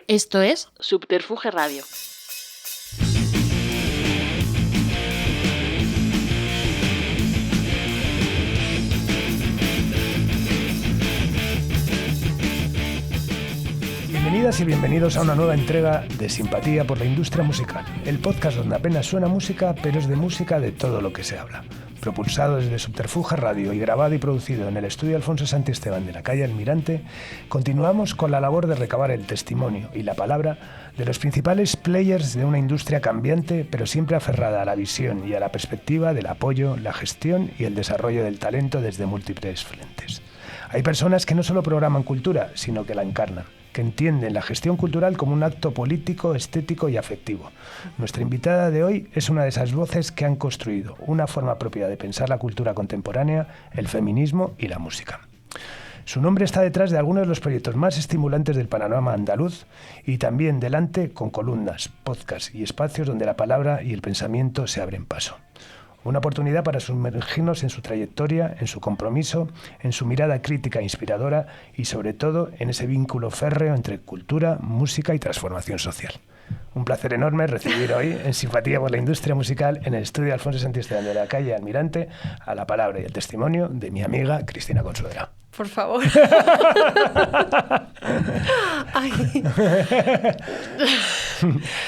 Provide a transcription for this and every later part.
Esto es Subterfuge Radio. Bienvenidas y bienvenidos a una nueva entrega de Simpatía por la Industria Musical, el podcast donde apenas suena música, pero es de música de todo lo que se habla. Propulsado desde Subterfuge Radio y grabado y producido en el estudio Alfonso Santisteban de la calle Almirante, continuamos con la labor de recabar el testimonio y la palabra de los principales players de una industria cambiante, pero siempre aferrada a la visión y a la perspectiva del apoyo, la gestión y el desarrollo del talento desde múltiples frentes. Hay personas que no solo programan cultura, sino que la encarnan, que entienden la gestión cultural como un acto político, estético y afectivo. Nuestra invitada de hoy es una de esas voces que han construido una forma propia de pensar la cultura contemporánea, el feminismo y la música. Su nombre está detrás de algunos de los proyectos más estimulantes del panorama andaluz y también delante con columnas, podcasts y espacios donde la palabra y el pensamiento se abren paso. Una oportunidad para sumergirnos en su trayectoria, en su compromiso, en su mirada crítica e inspiradora y, sobre todo, en ese vínculo férreo entre cultura, música y transformación social. Un placer enorme recibir hoy, en Simpatía por la Industria Musical, en el estudio Alfonso Santisteban de la calle Almirante, a la palabra y el testimonio de mi amiga Cristina Consuegra. Por favor. Ay.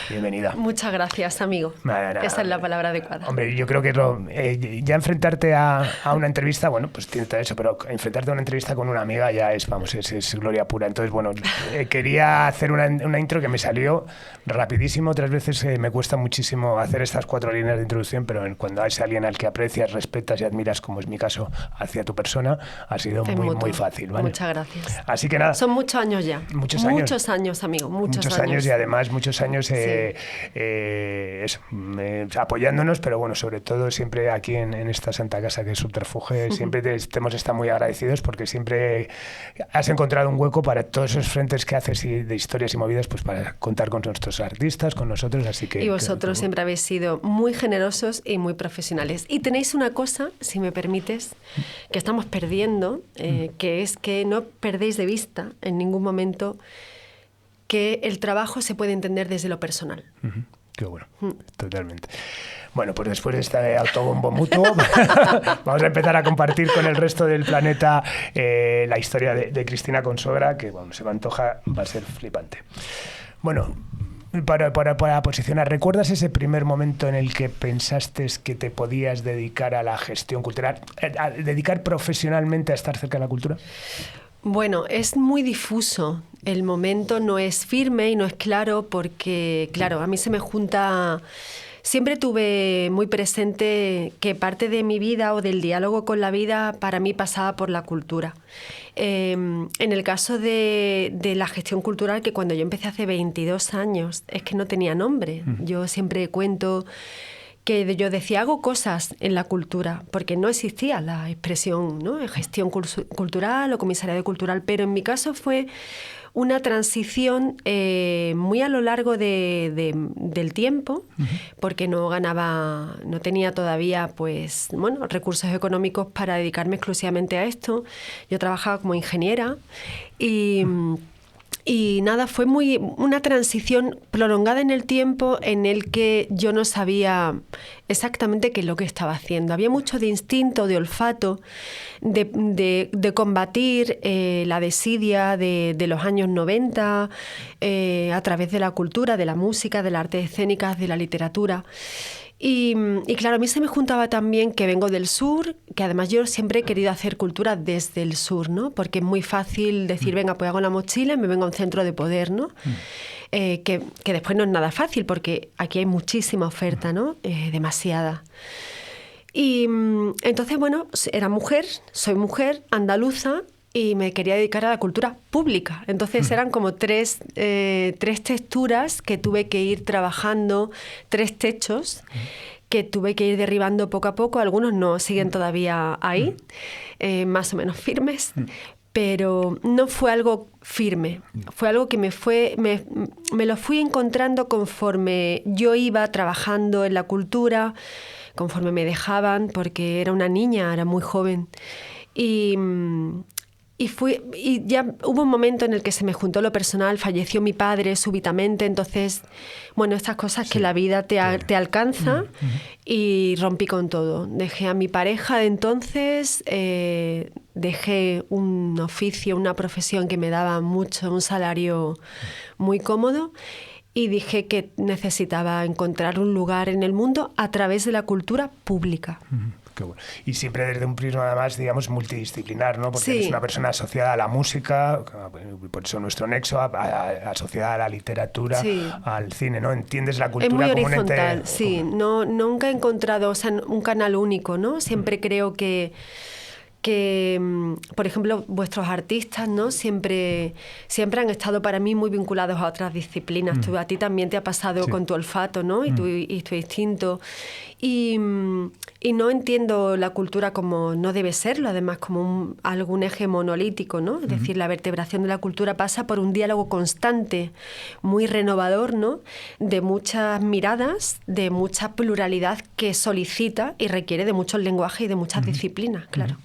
Bienvenida. Muchas gracias, amigo. Nada. Esa es la palabra adecuada. Hombre, yo creo que ya enfrentarte a una entrevista, bueno, pues tiene todo eso, pero enfrentarte a una entrevista con una amiga ya es gloria pura. Entonces, bueno, quería hacer una intro que me salió rapidísimo. Otras veces me cuesta muchísimo hacer estas 4 líneas de introducción, pero cuando es alguien al que aprecias, respetas y admiras, como es mi caso, hacia tu persona, ha sido muy fácil, ¿vale? Muchas gracias. Así que nada. Son muchos años ya. Muchos años. Muchos años, amigo. Muchos años y además muchos años apoyándonos, pero bueno, sobre todo siempre aquí en esta santa casa que es Subterfuge, siempre te hemos estado muy agradecidos porque siempre has encontrado un hueco para todos esos frentes que haces y de historias y movidas, pues para contar con nuestros artistas, con nosotros, así que... Y vosotros siempre habéis sido muy generosos y muy profesionales. Y tenéis una cosa, si me permites, que estamos perdiendo, que es que no perdéis de vista en ningún momento que el trabajo se puede entender desde lo personal. Qué bueno, totalmente. Bueno, pues después de este autobombo mutuo, vamos a empezar a compartir con el resto del planeta la historia de Cristina Consuegra, que bueno, se me antoja, va a ser flipante. Bueno, para posicionar, ¿recuerdas ese primer momento en el que pensaste que te podías dedicar a la gestión cultural, a dedicar profesionalmente a estar cerca de la cultura? Bueno, es muy difuso. El momento no es firme y no es claro porque, claro, a mí se me junta... Siempre tuve muy presente que parte de mi vida o del diálogo con la vida para mí pasaba por la cultura. En el caso de la gestión cultural, que cuando yo empecé hace 22 años, es que no tenía nombre. Yo siempre cuento que yo decía, hago cosas en la cultura, porque no existía la expresión, ¿no?, gestión cultural o comisariado cultural, pero en mi caso fue una transición muy a lo largo del tiempo, porque no tenía todavía pues, bueno, recursos económicos para dedicarme exclusivamente a esto. Yo trabajaba como ingeniera y nada, fue una transición prolongada en el tiempo en el que yo no sabía exactamente qué es lo que estaba haciendo. Había mucho de instinto, de olfato, de combatir la desidia de los años 90 a través de la cultura, de la música, de las artes escénicas, de la literatura. Y claro, a mí se me juntaba también que vengo del sur, que además yo siempre he querido hacer cultura desde el sur, ¿no? Porque es muy fácil decir, venga, pues hago la mochila y me vengo a un centro de poder, ¿no? Que después no es nada fácil porque aquí hay muchísima oferta, ¿no? Demasiada. Y entonces, bueno, soy mujer andaluza y me quería dedicar a la cultura pública. Entonces eran como tres texturas que tuve que ir trabajando, 3 techos que tuve que ir derribando poco a poco. Algunos no siguen todavía ahí, más o menos firmes, pero no fue algo firme. Fue algo que me lo fui encontrando conforme yo iba trabajando en la cultura, conforme me dejaban, porque era una niña, era muy joven. Y Y ya hubo un momento en el que se me juntó lo personal, falleció mi padre súbitamente, entonces, bueno, estas cosas que la vida te alcanza, y rompí con todo. Dejé a mi pareja de entonces, dejé un oficio, una profesión que me daba mucho, un salario muy cómodo, y dije que necesitaba encontrar un lugar en el mundo a través de la cultura pública. Qué bueno. Y siempre desde un prisma además, digamos, multidisciplinar, ¿no? Porque Sí. eres una persona asociada a la música, por eso nuestro nexo, asociada a la literatura, Sí. al cine, ¿no? Entiendes la Es cultura muy como un horizontal, ente... sí. No, nunca he encontrado, o sea, un canal único, ¿no? Siempre creo que, por ejemplo, vuestros artistas, ¿no? Siempre han estado para mí muy vinculados a otras disciplinas. A ti también te ha pasado con tu olfato, ¿no? Y tu instinto. Y no entiendo la cultura como no debe serlo, además como algún eje monolítico, ¿no? Es decir, la vertebración de la cultura pasa por un diálogo constante, muy renovador, ¿no? De muchas miradas, de mucha pluralidad que solicita y requiere de muchos lenguajes y de muchas disciplinas, claro.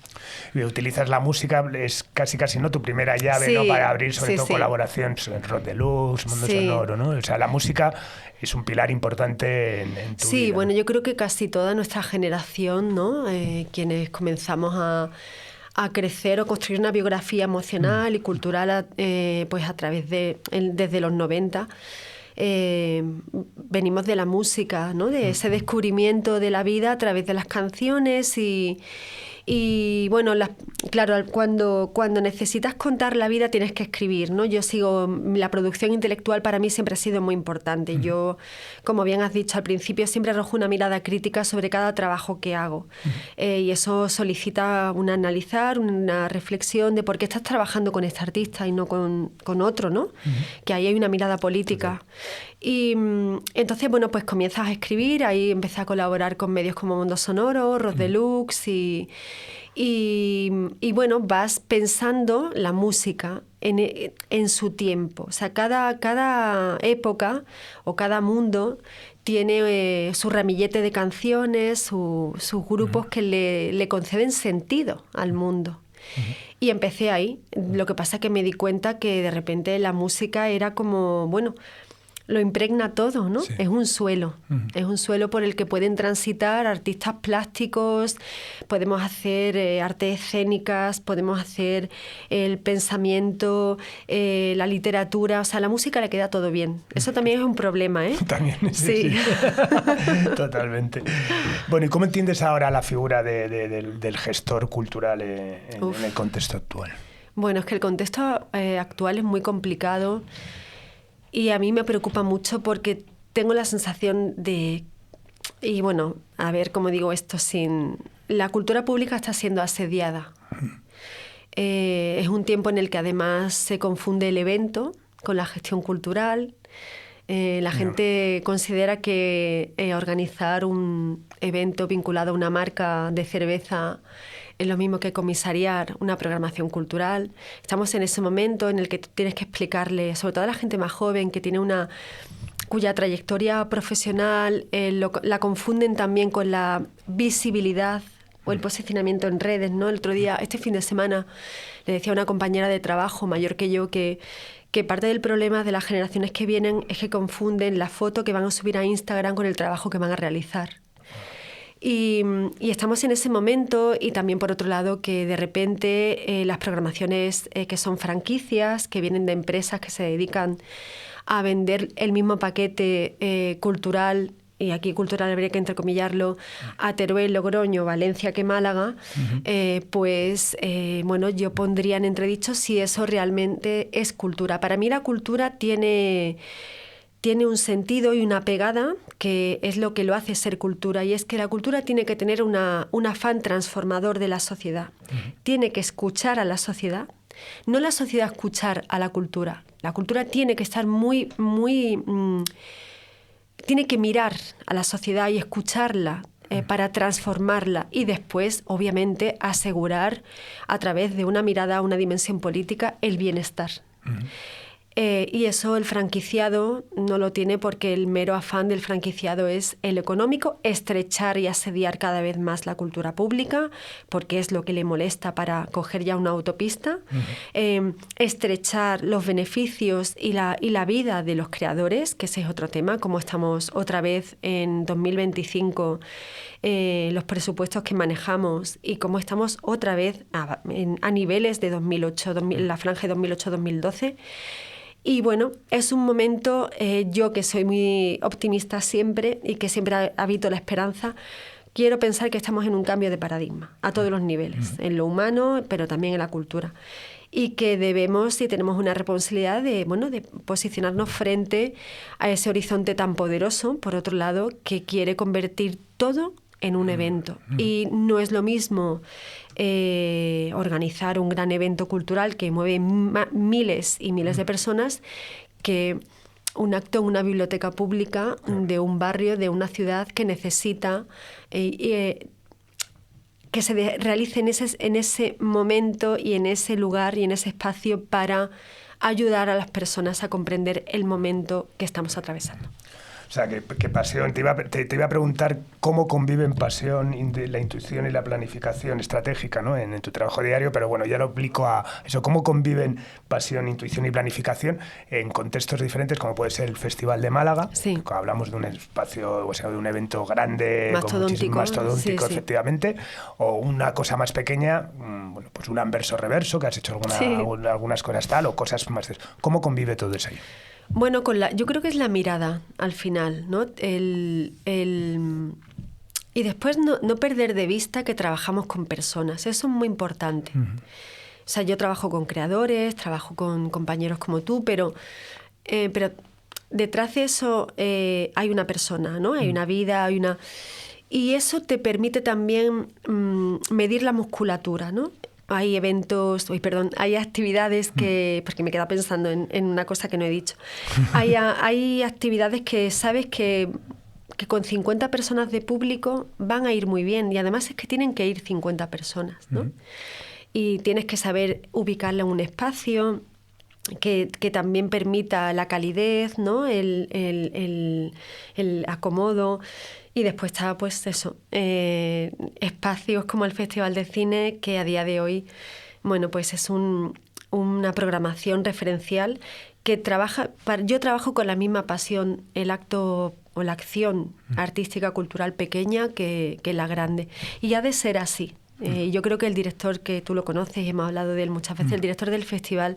Y utilizas la música, es casi no tu primera llave, Sí, ¿no? Para abrir sobre todo sí. colaboraciones en Rock Deluxe, Mundo Sí. Sonoro, ¿no? O sea, la música es un pilar importante en tu vida. Sí, bueno, yo creo que casi toda nuestra generación, ¿no? Quienes comenzamos a crecer o construir una biografía emocional y cultural pues a través desde los 90, venimos de la música, ¿no? De ese descubrimiento de la vida a través de las canciones y bueno, claro, cuando necesitas contar la vida tienes que escribir, ¿no? La producción intelectual para mí siempre ha sido muy importante. Yo, como bien has dicho al principio, siempre arrojo una mirada crítica sobre cada trabajo que hago. Y eso solicita un analizar, una reflexión de por qué estás trabajando con este artista y no con otro, ¿no? Que ahí hay una mirada política. Y entonces, bueno, pues comienzas a escribir, ahí empecé a colaborar con medios como Mundo Sonoro, Rock Deluxe y bueno, vas pensando la música en su tiempo. O sea, cada época o cada mundo tiene su ramillete de canciones, sus grupos que le conceden sentido al mundo. Y empecé ahí. Lo que pasa es que me di cuenta que de repente la música era como, bueno, lo impregna todo, ¿no? Sí. Es un suelo. Es un suelo por el que pueden transitar artistas plásticos, podemos hacer artes escénicas, podemos hacer el pensamiento, la literatura. O sea, a la música le queda todo bien. Eso también es un problema, ¿eh? También, Sí. Totalmente. Bueno, ¿y cómo entiendes ahora la figura del gestor cultural en el contexto actual? Bueno, es que el contexto actual es muy complicado. Y a mí me preocupa mucho porque tengo la sensación y bueno, a ver cómo digo esto la cultura pública está siendo asediada. Es un tiempo en el que además se confunde el evento con la gestión cultural. La gente considera que organizar un evento vinculado a una marca de cerveza es lo mismo que comisariar una programación cultural. Estamos en ese momento en el que tienes que explicarle, sobre todo a la gente más joven, que tiene cuya trayectoria profesional la confunden también con la visibilidad o el posicionamiento en redes, ¿no? Este fin de semana, le decía a una compañera de trabajo mayor que yo que parte del problema de las generaciones que vienen es que confunden la foto que van a subir a Instagram con el trabajo que van a realizar. Y estamos en ese momento, y también por otro lado que de repente las programaciones que son franquicias, que vienen de empresas que se dedican a vender el mismo paquete cultural, y aquí cultural habría que entrecomillarlo, a Teruel, Logroño, Valencia que Málaga, bueno, yo pondría en entredicho si eso realmente es cultura. Para mí la cultura tiene un sentido y una pegada que es lo que lo hace ser cultura, y es que la cultura tiene que tener un afán transformador de la sociedad. Tiene que escuchar a la sociedad, no la sociedad escuchar a la cultura. La cultura tiene que estar tiene que mirar a la sociedad y escucharla para transformarla y después, obviamente, asegurar a través de una mirada, una dimensión política, el bienestar. Y eso el franquiciado no lo tiene, porque el mero afán del franquiciado es el económico, estrechar y asediar cada vez más la cultura pública, porque es lo que le molesta para coger ya una autopista, estrechar los beneficios y la vida de los creadores, que ese es otro tema, como estamos otra vez en 2025, los presupuestos que manejamos y cómo estamos otra vez a niveles de 2008, la franja de 2008-2012. Y bueno, es un momento, yo que soy muy optimista siempre y que siempre habito la esperanza, quiero pensar que estamos en un cambio de paradigma a todos los niveles, en lo humano, pero también en la cultura. Y que debemos y tenemos una responsabilidad de posicionarnos frente a ese horizonte tan poderoso, por otro lado, que quiere convertir todo en un evento. Y no es lo mismo organizar un gran evento cultural que mueve miles y miles de personas que un acto en una biblioteca pública de un barrio, de una ciudad que necesita que se realice en ese momento y en ese lugar y en ese espacio para ayudar a las personas a comprender el momento que estamos atravesando. O sea, que pasión. Te iba a preguntar cómo conviven pasión, la intuición y la planificación estratégica, ¿no? en tu trabajo diario, pero bueno, ya lo aplico a eso. ¿Cómo conviven pasión, intuición y planificación en contextos diferentes, como puede ser el Festival de Málaga? Sí. Hablamos de un espacio, o sea, de un evento grande, mastodóntico, mastodóntico, sí, efectivamente, o una cosa más pequeña, pues un anverso reverso, que has hecho algunas cosas tal, o cosas más. ¿Cómo convive todo eso ahí? Bueno, yo creo que es la mirada al final, ¿no? Y después no perder de vista que trabajamos con personas. Eso es muy importante. O sea, yo trabajo con creadores, trabajo con compañeros como tú, pero detrás de eso hay una persona, ¿no? Hay una vida, y eso te permite también medir la musculatura, ¿no? Hay hay actividades porque me queda pensando en una cosa que no he dicho. Hay actividades que sabes que con 50 personas de público van a ir muy bien, y además es que tienen que ir 50 personas, ¿no? Y tienes que saber ubicarla en un espacio que también permita la calidez, ¿no? El acomodo. Y después está, pues eso, espacios como el Festival de Cine, que a día de hoy, pues es una programación referencial que yo trabajo con la misma pasión, el acto o la acción artística cultural pequeña que la grande. Y ha de ser así. Yo creo que el director, que tú lo conoces y hemos hablado de él muchas veces, el director del festival,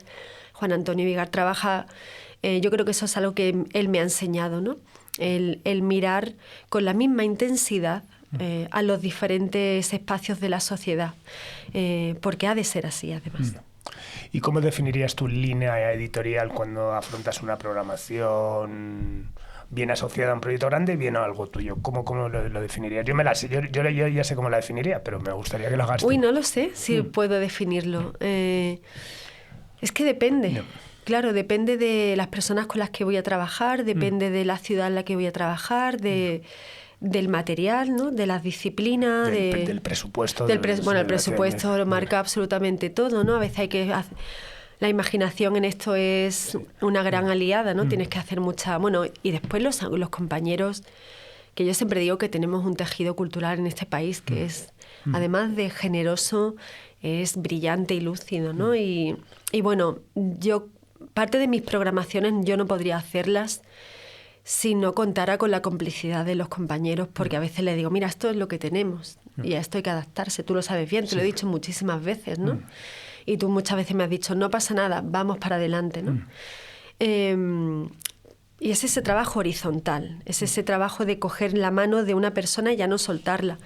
Juan Antonio Vigar, trabaja. Yo creo que eso es algo que él me ha enseñado, ¿no? El mirar con la misma intensidad a los diferentes espacios de la sociedad, porque ha de ser así, además. ¿Y cómo definirías tu línea editorial cuando afrontas una programación bien asociada a un proyecto grande y bien a algo tuyo? ¿Cómo lo definirías? Yo ya sé cómo la definiría, pero me gustaría que lo hagas tú. No lo sé si puedo definirlo. Es que depende. No. Claro, depende de las personas con las que voy a trabajar, depende de la ciudad en la que voy a trabajar, del material, ¿no? De las disciplinas, del presupuesto. El presupuesto lo marca absolutamente todo, ¿no? A veces hay que la imaginación en esto es una gran aliada, ¿no? Tienes que hacer mucha... y después los compañeros, que yo siempre digo que tenemos un tejido cultural en este país que es, además de generoso, es brillante y lúcido, ¿no? Y parte de mis programaciones yo no podría hacerlas si no contara con la complicidad de los compañeros, porque a veces les digo, mira, esto es lo que tenemos y a esto hay que adaptarse. Tú lo sabes bien, te lo he dicho muchísimas veces, ¿no? Y tú muchas veces me has dicho, no pasa nada, vamos para adelante, ¿no? Y es ese trabajo horizontal, es ese trabajo de coger la mano de una persona y ya no soltarla.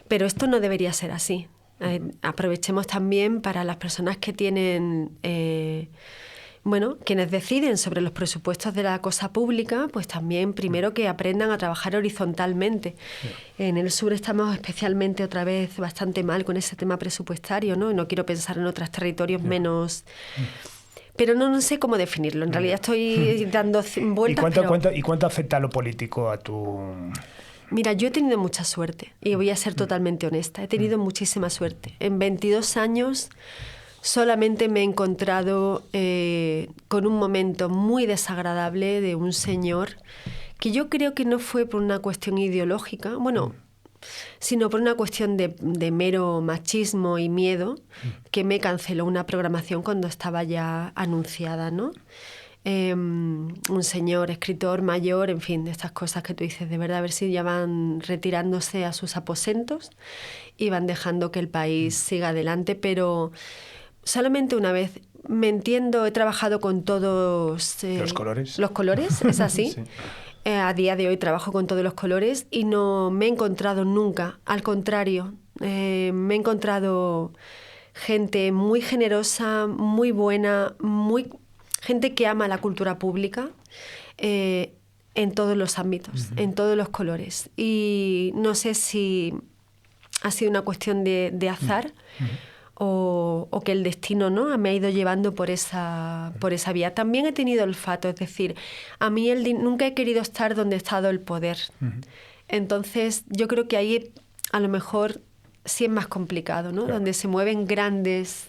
Pero esto no debería ser así. Aprovechemos también para las personas que tienen... quienes deciden sobre los presupuestos de la cosa pública, pues también primero que aprendan a trabajar horizontalmente. En el sur estamos especialmente otra vez bastante mal con ese tema presupuestario, ¿no? No quiero pensar en otros territorios menos... Pero no sé cómo definirlo. En realidad estoy dando vueltas. ¿Y cuánto afecta lo político a tu...? Mira, yo he tenido mucha suerte y voy a ser totalmente honesta. He tenido muchísima suerte. En 22 años... solamente me he encontrado con un momento muy desagradable de un señor que yo creo que no fue por una cuestión ideológica, bueno, sino por una cuestión de mero machismo y miedo, que me canceló una programación cuando estaba ya anunciada, ¿no? Un señor escritor mayor, en fin, de estas cosas que tú dices, de verdad, a ver si ya van retirándose a sus aposentos y van dejando que el país siga adelante, pero solamente una vez. Me entiendo, he trabajado con todos... ¿Los colores? Los colores, es así. Sí. A día de hoy trabajo con todos los colores y no me he encontrado nunca, al contrario, me he encontrado gente muy generosa, muy buena, gente que ama la cultura pública en todos los ámbitos, en todos los colores. Y no sé si ha sido una cuestión de azar o que el destino, ¿no?, me ha ido llevando por esa vía. También he tenido olfato, es decir, a mí nunca he querido estar donde ha estado el poder. Entonces yo creo que ahí a lo mejor sí es más complicado, ¿no? Claro. Donde se mueven grandes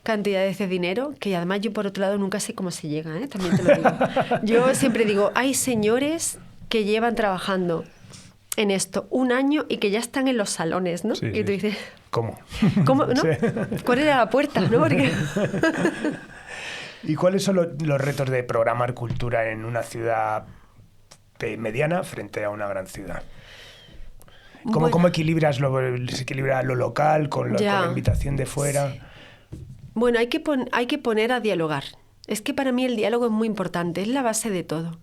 cantidades de dinero, que además yo por otro lado nunca sé cómo se llega, ¿eh? También te lo digo. Yo siempre digo, hay señores que llevan trabajando en esto 1 año y que ya están en los salones, ¿no? Sí, y tú dices... ¿Cómo? ¿Cómo? ¿No? Sí. ¿Cuál era la puerta? ¿No? Porque... ¿Y cuáles son los retos de programar cultura en una ciudad mediana frente a una gran ciudad? ¿Cómo equilibras se equilibra lo local con la invitación de fuera? Sí. Bueno, hay que poner a dialogar. Es que para mí el diálogo es muy importante, es la base de todo.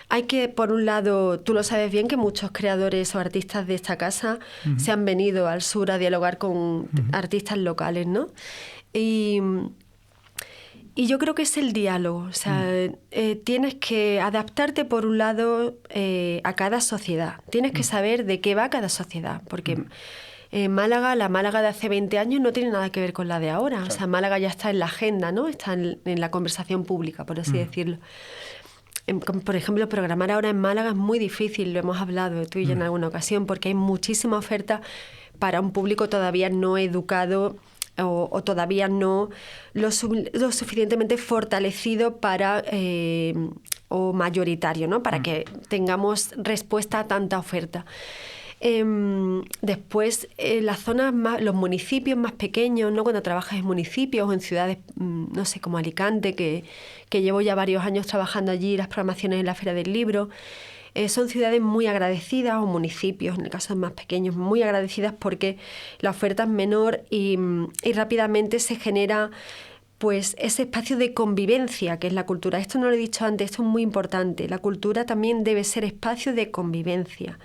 Hay que, por un lado, tú lo sabes bien, que muchos creadores o artistas de esta casa se han venido al sur a dialogar con artistas locales, ¿no? Y yo creo que es el diálogo. O sea, tienes que adaptarte, por un lado, a cada sociedad. Tienes que saber de qué va cada sociedad, porque Málaga, la Málaga de hace 20 años no tiene nada que ver con la de ahora. Claro. O sea, Málaga ya está en la agenda, ¿no? Está en la conversación pública, por así decirlo. Por ejemplo, programar ahora en Málaga es muy difícil, lo hemos hablado tú y yo en alguna ocasión, porque hay muchísima oferta para un público todavía no educado o todavía no lo suficientemente fortalecido para o mayoritario, ¿no? Para que tengamos respuesta a tanta oferta. Después, las zonas los municipios más pequeños, ¿no? Cuando trabajas en municipios o en ciudades, no sé, como Alicante, que llevo ya varios años trabajando allí, las programaciones en la Feria del Libro, son ciudades muy agradecidas, o municipios, en el caso de más pequeños, muy agradecidas porque la oferta es menor y rápidamente se genera pues ese espacio de convivencia que es la cultura. Esto no lo he dicho antes, esto es muy importante. La cultura también debe ser espacio de convivencia,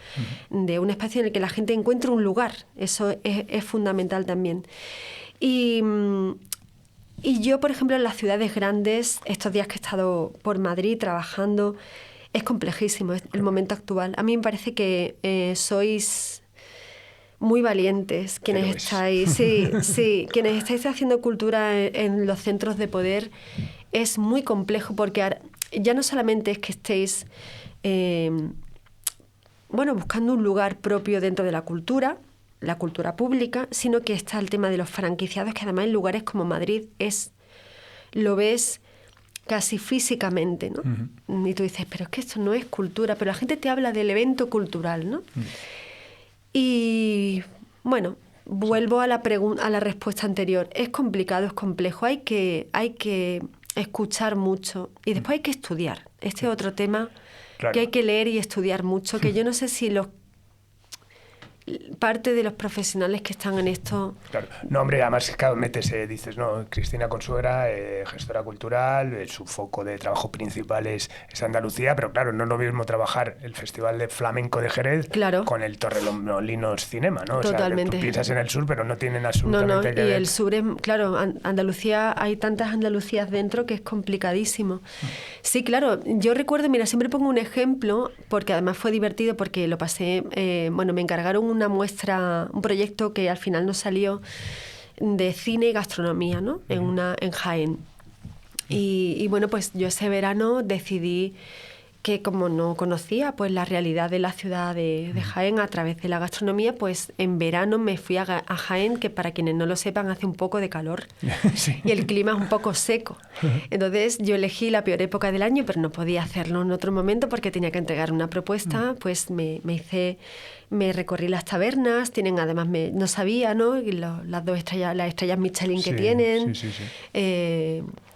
de un espacio en el que la gente encuentre un lugar. Eso es fundamental también. Y yo, por ejemplo, en las ciudades grandes, estos días que he estado por Madrid trabajando, es complejísimo el momento actual. A mí me parece que sois muy valientes quienes estáis, quienes estáis haciendo cultura en los centros de poder. Es muy complejo porque ya no solamente es que estéis buscando un lugar propio dentro de la cultura pública, sino que está el tema de los franquiciados, que además en lugares como Madrid lo ves casi físicamente, ¿no? Y tú dices, pero es que esto no es cultura, pero la gente te habla del evento cultural, ¿no? Y bueno, vuelvo a la respuesta anterior. Es complicado, es complejo, hay que escuchar mucho y después hay que estudiar. Este es otro tema, claro, que hay que leer y estudiar mucho, que yo no sé si parte de los profesionales que están en esto... Claro. No, hombre, además, claro, dices, no, Cristina Consuegra, gestora cultural, su foco de trabajo principal es Andalucía, pero claro, no es lo mismo trabajar el Festival de Flamenco de Jerez, claro, con el Torremolinos Cinema, ¿no? Totalmente. O sea, tú piensas en el sur, pero no tienen absolutamente que ver. Y el sur es, claro, Andalucía, hay tantas Andalucías dentro que es complicadísimo. Sí, claro, yo recuerdo, mira, siempre pongo un ejemplo, porque además fue divertido, porque lo pasé, me encargaron una muestra, un proyecto que al final nos salió de cine y gastronomía, ¿no? En Jaén. Y bueno, pues yo ese verano decidí que como no conocía pues la realidad de la ciudad de Jaén a través de la gastronomía, pues en verano me fui a Jaén, que para quienes no lo sepan hace un poco de calor Sí. y el clima es un poco seco. Entonces yo elegí la peor época del año, pero no podía hacerlo en otro momento porque tenía que entregar una propuesta. Pues me recorrí las tabernas, tienen además, no sabía, ¿no? Y las estrellas Michelin que tienen. Sí.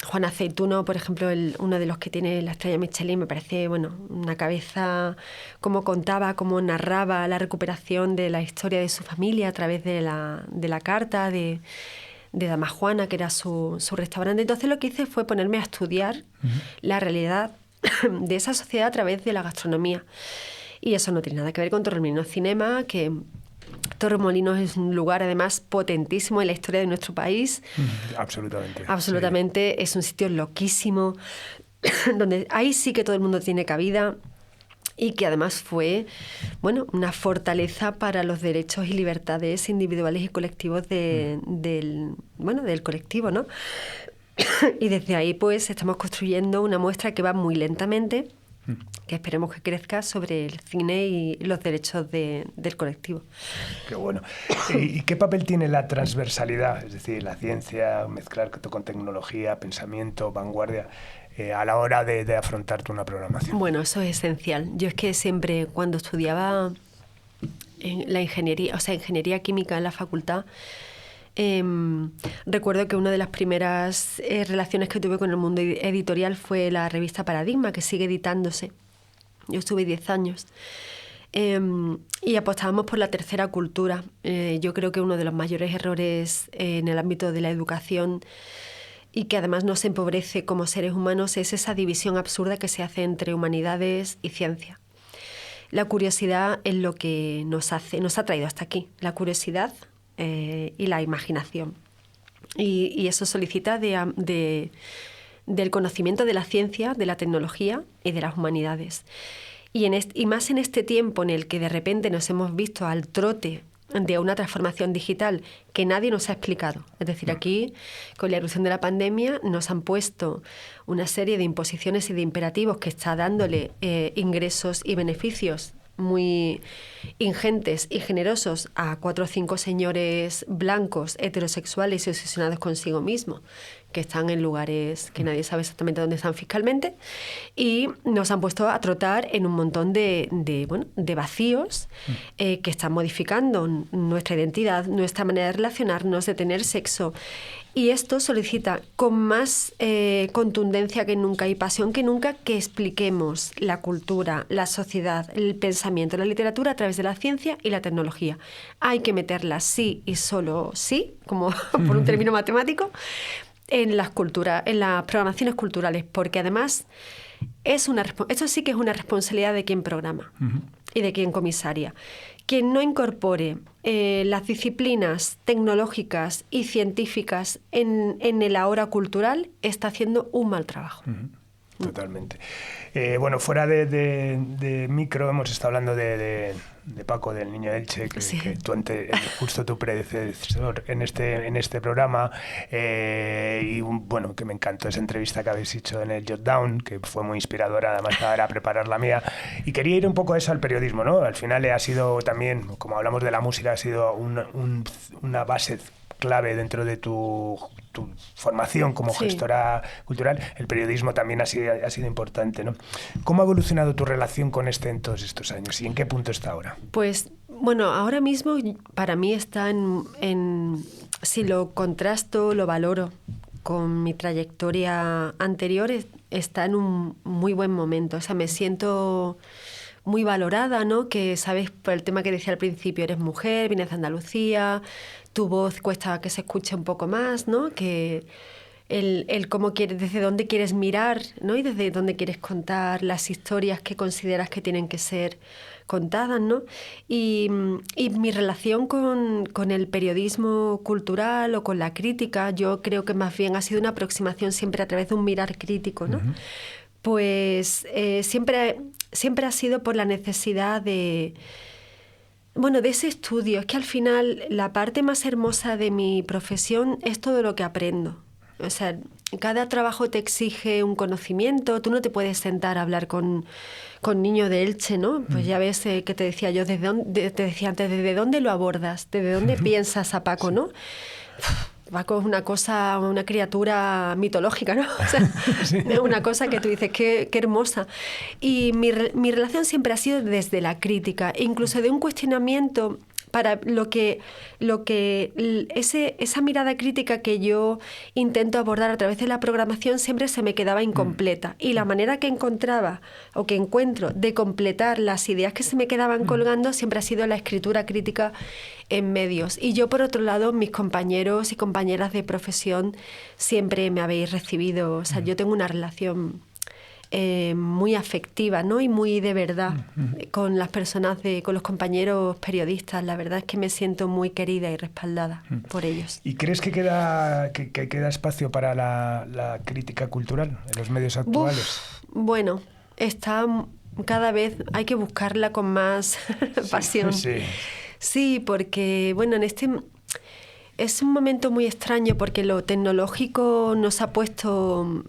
Juan Aceituno, por ejemplo, uno de los que tiene la estrella Michelin, me parece, bueno, una cabeza, cómo contaba, cómo narraba la recuperación de la historia de su familia a través de la carta de Dama Juana, que era su restaurante. Entonces lo que hice fue ponerme a estudiar la realidad de esa sociedad a través de la gastronomía. Y eso no tiene nada que ver con Torremolinos Cinema, que Torremolinos es un lugar además potentísimo en la historia de nuestro país. Absolutamente. Absolutamente, sí. Es un sitio loquísimo, donde ahí sí que todo el mundo tiene cabida y que además fue, bueno, una fortaleza para los derechos y libertades individuales y colectivos del colectivo, ¿no? Y desde ahí pues estamos construyendo una muestra que va muy lentamente, que esperemos que crezca, sobre el cine y los derechos del colectivo. Qué bueno. ¿Y qué papel tiene la transversalidad? Es decir, la ciencia, mezclar con tecnología, pensamiento, vanguardia, a la hora de afrontarte una programación. Bueno, eso es esencial. Yo es que siempre, cuando estudiaba la ingeniería química en la facultad, recuerdo que una de las primeras relaciones que tuve con el mundo editorial fue la revista Paradigma, que sigue editándose. Yo estuve 10 años. Y apostábamos por la tercera cultura. Yo creo que uno de los mayores errores en el ámbito de la educación, y que además nos empobrece como seres humanos, es esa división absurda que se hace entre humanidades y ciencia. La curiosidad es lo que nos ha traído hasta aquí. La curiosidad y la imaginación. Y eso solicita del conocimiento de la ciencia, de la tecnología y de las humanidades. Y más en este tiempo en el que de repente nos hemos visto al trote de una transformación digital que nadie nos ha explicado. Es decir, aquí, con la irrupción de la pandemia, nos han puesto una serie de imposiciones y de imperativos que está dándole ingresos y beneficios muy ingentes y generosos a 4 o 5 señores blancos, heterosexuales y obsesionados consigo mismos, que están en lugares que nadie sabe exactamente dónde están fiscalmente, y nos han puesto a trotar en un montón de vacíos que están modificando nuestra identidad, nuestra manera de relacionarnos, de tener sexo. Y esto solicita con más contundencia que nunca y pasión que nunca que expliquemos la cultura, la sociedad, el pensamiento, la literatura a través de la ciencia y la tecnología. Hay que meterla sí y solo sí, como por un término matemático, en las programaciones culturales, porque además esto sí que es una responsabilidad de quien programa y de quien comisaria. Quien no incorpore las disciplinas tecnológicas y científicas en el ahora cultural está haciendo un mal trabajo. Totalmente. Bueno, fuera de micro hemos estado hablando de Paco, del Niño de Elche, que justo tu predecesor en este programa, y bueno, que me encantó esa entrevista que habéis hecho en el Jotdown, que fue muy inspiradora, además para preparar la mía, y quería ir un poco a eso, al periodismo, ¿no? Al final ha sido también, como hablamos de la música, ha sido una base clave dentro de tu formación como gestora cultural. El periodismo también ha sido importante, ¿no? ¿Cómo ha evolucionado tu relación con en todos estos años y en qué punto está ahora? Pues, bueno, ahora mismo para mí está si lo contrasto, lo valoro con mi trayectoria anterior, está en un muy buen momento. O sea, me siento muy valorada, ¿no? Que, sabes, por el tema que decía al principio, eres mujer, vienes de Andalucía, tu voz cuesta que se escuche un poco más, ¿no? Que el cómo quieres, desde dónde quieres mirar, ¿no? Y desde dónde quieres contar las historias que consideras que tienen que ser contadas, ¿no? Y mi relación con el periodismo cultural o con la crítica, yo creo que más bien ha sido una aproximación siempre a través de un mirar crítico, ¿no? Pues siempre ha sido por la necesidad de ese estudio. Es que al final la parte más hermosa de mi profesión es todo lo que aprendo. O sea, cada trabajo te exige un conocimiento. Tú no te puedes sentar a hablar con niños de Elche, ¿no? Pues ya ves que te decía yo, te decía antes, ¿desde dónde lo abordas? ¿Desde dónde piensas a Paco, no? Paco es una criatura mitológica, ¿no? O sea, es una cosa que tú dices, qué hermosa. Y mi relación siempre ha sido desde la crítica, incluso de un cuestionamiento para esa mirada crítica que yo intento abordar a través de la programación siempre se me quedaba incompleta. Y la manera que encontraba o que encuentro de completar las ideas que se me quedaban colgando siempre ha sido la escritura crítica en medios. Y yo, por otro lado, mis compañeros y compañeras de profesión siempre me habéis recibido. O sea, yo tengo una relación muy afectiva, ¿no? Y muy de verdad con las personas, con los compañeros periodistas. La verdad es que me siento muy querida y respaldada por ellos. ¿Y crees que queda espacio para la crítica cultural en los medios actuales? Bueno, cada vez hay que buscarla con más pasión. Sí, porque bueno, es un momento muy extraño porque lo tecnológico nos ha puesto...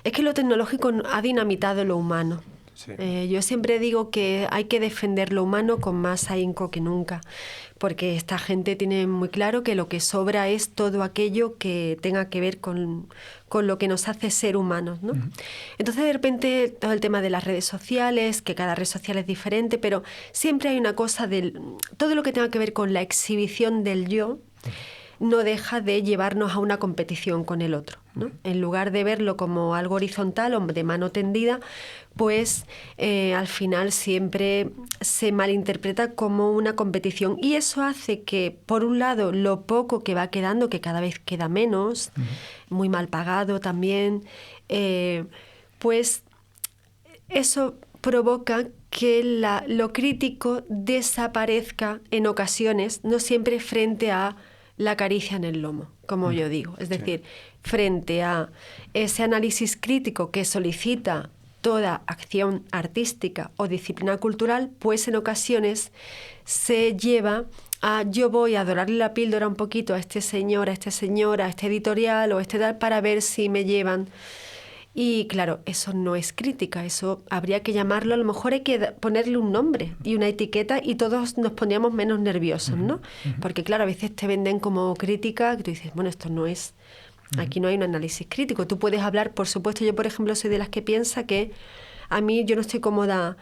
Es que lo tecnológico ha dinamitado lo humano. Sí. Yo siempre digo que hay que defender lo humano con más ahínco que nunca, porque esta gente tiene muy claro que lo que sobra es todo aquello que tenga que ver con lo que nos hace ser humanos, ¿no? Entonces, de repente, todo el tema de las redes sociales, que cada red social es diferente, pero siempre hay una cosa todo lo que tenga que ver con la exhibición del yo, no deja de llevarnos a una competición con el otro, ¿no? En lugar de verlo como algo horizontal o de mano tendida, pues al final siempre se malinterpreta como una competición. Y eso hace que, por un lado, lo poco que va quedando, que cada vez queda menos, muy mal pagado también, pues eso provoca que lo crítico desaparezca en ocasiones, no siempre frente a la caricia en el lomo, como yo digo. Es decir, frente a ese análisis crítico que solicita toda acción artística o disciplina cultural, pues en ocasiones se lleva a yo voy a dorarle la píldora un poquito a este señor, a esta señora, a este editorial o este tal para ver si me llevan. Y claro, eso no es crítica, eso habría que llamarlo, a lo mejor hay que ponerle un nombre y una etiqueta y todos nos pondríamos menos nerviosos, ¿no? Porque claro, a veces te venden como crítica, que tú dices, bueno, esto no es, aquí no hay un análisis crítico. Tú puedes hablar, por supuesto, yo por ejemplo soy de las que piensa que yo no estoy cómoda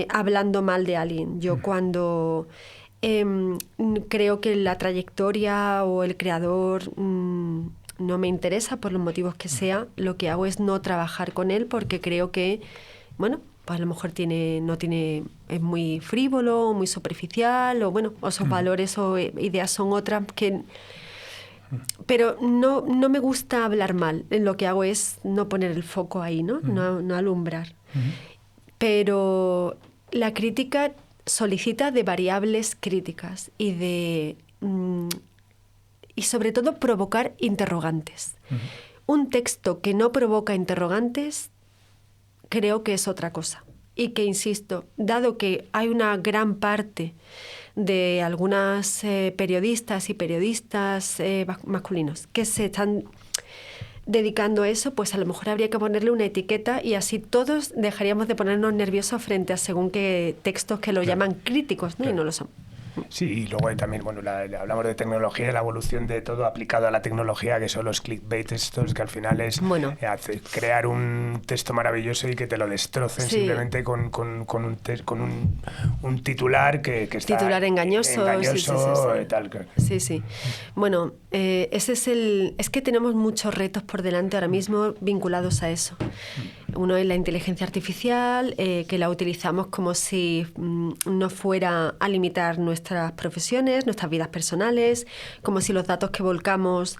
hablando mal de alguien. Yo cuando creo que la trayectoria o el creador... no me interesa por los motivos que sea, lo que hago es no trabajar con él porque creo que, bueno, pues a lo mejor es muy frívolo, muy superficial, o bueno, o sus valores o ideas son otras que... Pero no me gusta hablar mal. Lo que hago es no poner el foco ahí, ¿no? No alumbrar. Pero la crítica solicita de variables críticas y sobre todo provocar interrogantes. Un texto que no provoca interrogantes creo que es otra cosa. Y que, insisto, dado que hay una gran parte de algunas periodistas y periodistas masculinos que se están dedicando a eso, pues a lo mejor habría que ponerle una etiqueta y así todos dejaríamos de ponernos nerviosos frente a según qué textos que lo llaman críticos, ¿no? Y no lo son. Sí, y luego también, bueno, hablamos de tecnología y la evolución de todo aplicado a la tecnología, que son los clickbait estos, que al final es crear un texto maravilloso y que te lo destrocen simplemente con un titular que está... Titular engañoso. Sí. Tal. Sí. Bueno, es que tenemos muchos retos por delante ahora mismo vinculados a eso. Uno es la inteligencia artificial, que la utilizamos como si no fuera a limitar nuestras profesiones, nuestras vidas personales, como si los datos que volcamos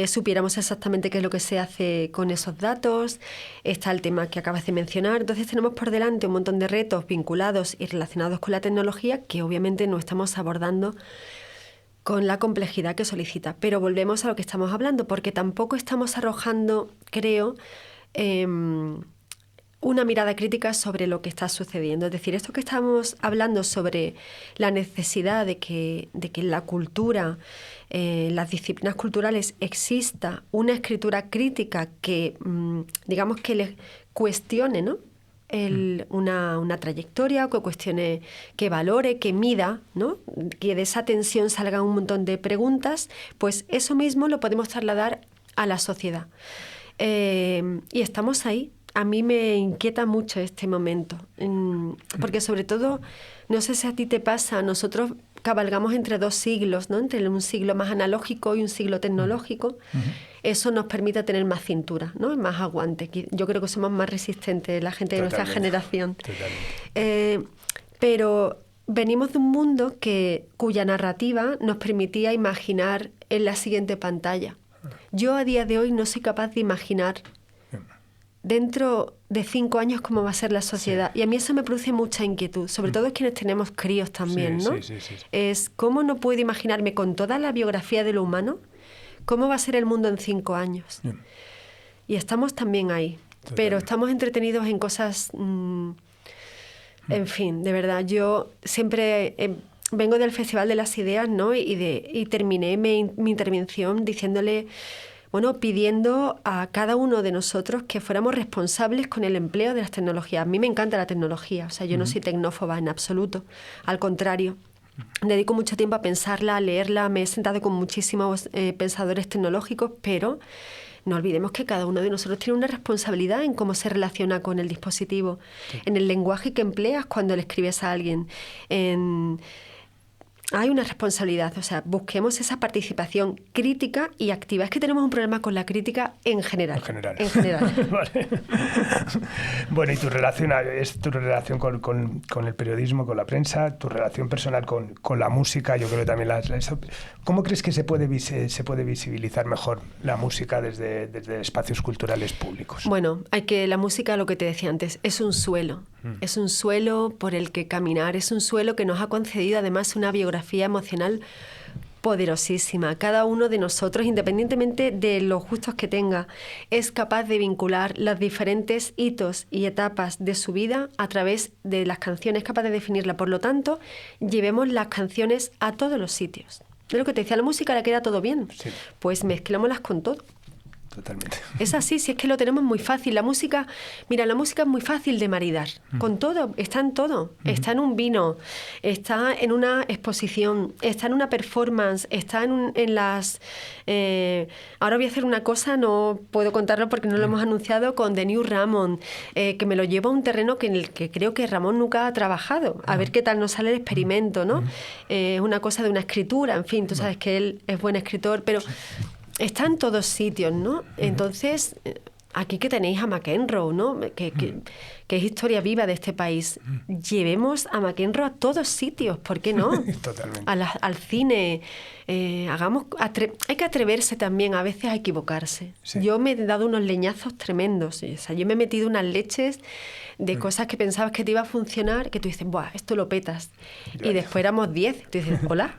supiéramos exactamente qué es lo que se hace con esos datos. Está el tema que acabas de mencionar. Entonces tenemos por delante un montón de retos vinculados y relacionados con la tecnología que obviamente no estamos abordando con la complejidad que solicita. Pero volvemos a lo que estamos hablando, porque tampoco estamos arrojando, creo, una mirada crítica sobre lo que está sucediendo. Es decir, esto que estamos hablando sobre la necesidad de que en la cultura, las disciplinas culturales, exista una escritura crítica que, digamos, que le cuestione, ¿no?, una trayectoria, que cuestione, que valore, que mida, ¿no?, que de esa tensión salgan un montón de preguntas, pues eso mismo lo podemos trasladar a la sociedad. Y estamos ahí. A mí me inquieta mucho este momento, porque sobre todo, no sé si a ti te pasa, nosotros cabalgamos entre dos siglos, ¿no?, entre un siglo más analógico y un siglo tecnológico. Eso nos permite tener más cintura, ¿no?, más aguante. Yo creo que somos más resistentes la gente de nuestra generación. Pero venimos de un mundo cuya narrativa nos permitía imaginar en la siguiente pantalla. Yo a día de hoy no soy capaz de imaginar dentro de 5 años cómo va a ser la sociedad. Sí. Y a mí eso me produce mucha inquietud, sobre todo es quienes tenemos críos también, ¿no? Sí. Es cómo no puedo imaginarme con toda la biografía de lo humano cómo va a ser el mundo en 5 años. Y estamos también ahí. Totalmente. Pero estamos entretenidos en cosas... En fin, de verdad, yo siempre... vengo del Festival de las Ideas, ¿no? Y terminé mi intervención diciéndole... Bueno, pidiendo a cada uno de nosotros que fuéramos responsables con el empleo de las tecnologías. A mí me encanta la tecnología, o sea, yo no soy tecnófoba en absoluto, al contrario. Dedico mucho tiempo a pensarla, a leerla, me he sentado con muchísimos pensadores tecnológicos, pero no olvidemos que cada uno de nosotros tiene una responsabilidad en cómo se relaciona con el dispositivo, en el lenguaje que empleas cuando le escribes a alguien, hay una responsabilidad, o sea, busquemos esa participación crítica y activa. Es que tenemos un problema con la crítica en general. En general. Vale. Bueno, y tu relación con el periodismo, con la prensa, tu relación personal con la música, yo creo que también ¿cómo crees que se puede visibilizar mejor la música desde espacios culturales públicos? Bueno, la música, lo que te decía antes, es un suelo. Es un suelo por el que caminar, es un suelo que nos ha concedido además una biografía emocional poderosísima. Cada uno de nosotros, independientemente de los gustos que tenga, es capaz de vincular los diferentes hitos y etapas de su vida a través de las canciones, es capaz de definirla. Por lo tanto, llevemos las canciones a todos los sitios. Es lo que te decía, la música le queda todo bien. Sí. Pues mezclémoslas con todo. Totalmente. Es así, si es que lo tenemos muy fácil. La música es muy fácil de maridar. Con todo, está en todo. Está en un vino, está en una exposición, está en una performance, está en las... ahora voy a hacer una cosa, no puedo contarlo porque no lo hemos anunciado, con The New Ramon, que me lo lleva a un terreno en el que creo que Ramón nunca ha trabajado. A ver qué tal nos sale el experimento, ¿no? Es una cosa de una escritura, en fin, tú sabes que él es buen escritor, pero... Está en todos sitios, ¿no? Entonces, aquí que tenéis a McEnroe, ¿no? Que es historia viva de este país. Llevemos a McEnroe a todos sitios, ¿por qué no? Totalmente. Al cine. Hay que atreverse también a veces a equivocarse. Sí. Yo me he dado unos leñazos tremendos. O sea, yo me he metido unas leches de cosas que pensabas que te iba a funcionar, que tú dices, ¡buah, esto lo petas! Y después éramos 10. Tú dices, ¡hola!